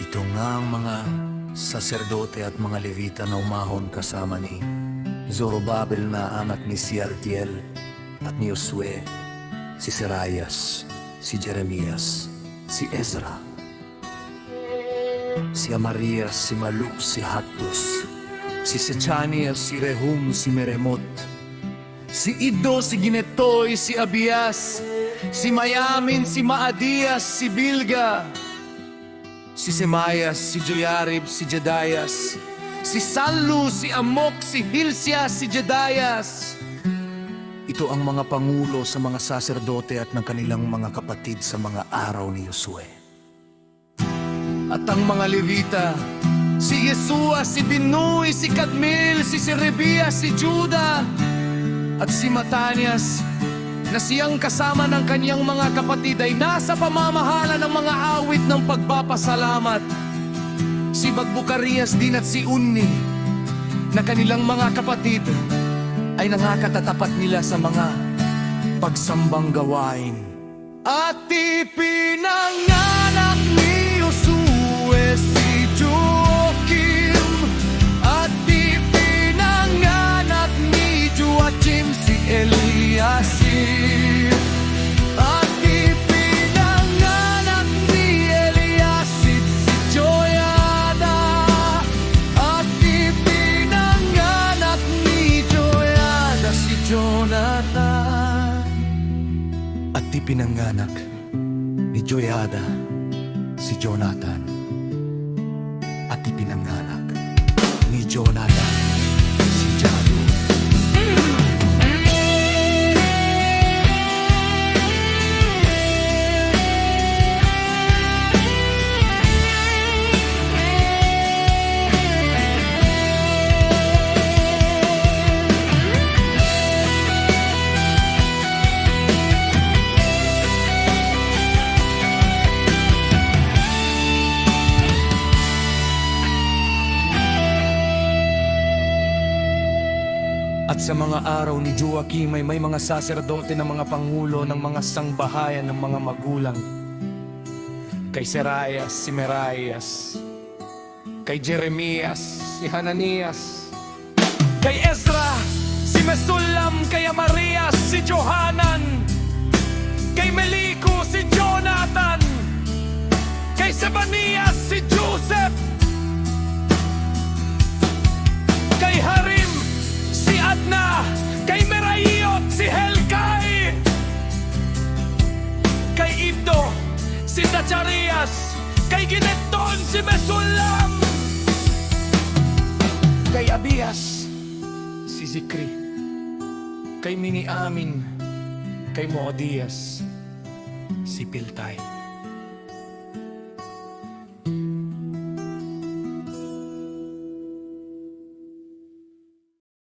Ito nga ang mga saserdote at mga levita na umahon kasama ni Zorobabel na anak ni Sealtiel at ni Josue, si Seraias, si Jeremias, si Ezra, si Amarias, si Maluk, si Hattus, si Sechanias, si Rehum, si Meremot, si Iddo, si Ginetoy, si Abias, si Mayamin, si Maadias, si Bilga, si Semayas, si Joyarib, si Jedayas, si Sallu, si Amok, si Hilsias, si Jedayas. Ito ang mga pangulo sa mga saserdote at ng kanilang mga kapatid sa mga araw ni Josue. At ang mga Levita, si Yesua, si Binuy, si Kadmiel, si Serebias, si Juda, at si Matanias, na siyang kasama ng kanyang mga kapatid ay nasa pamamahala ng mga awit ng pagpapasalamat. Si Bagbukarias din at si Unni, na kanilang mga kapatid, ay nakakatatapat nila sa mga pagsambang gawain. At ipinanganak ni Josue si Joachim, at ipinanganak ni Joachim si Eliasib, at ipinanganak ni Eliasib si Joyada, at ipinanganak ni Joyada si Jonathan, at ipinanganak ni Joyada si Jonathan, at ipinanganak ni Jonathan si Jadu. At sa mga araw ni Joachim ay may mga saserdote na mga pangulo ng mga sangbahayan ng mga magulang. Kay Seraias, si Meraias, kay Jeremias, si Hananias, kay Ezra, si Mesulam, kay Amarias, si Johanan, kay Meliku, si Jonathan, kay Sebanias, si Joseph, kay Harim, si Adna, kay Meraiot, si Helkai, kay Iddo, si Zacharias, kay Gineton, si Mesulam, kay Abias, si Zikri, kay Miniamin, kay Moadias, si Piltai.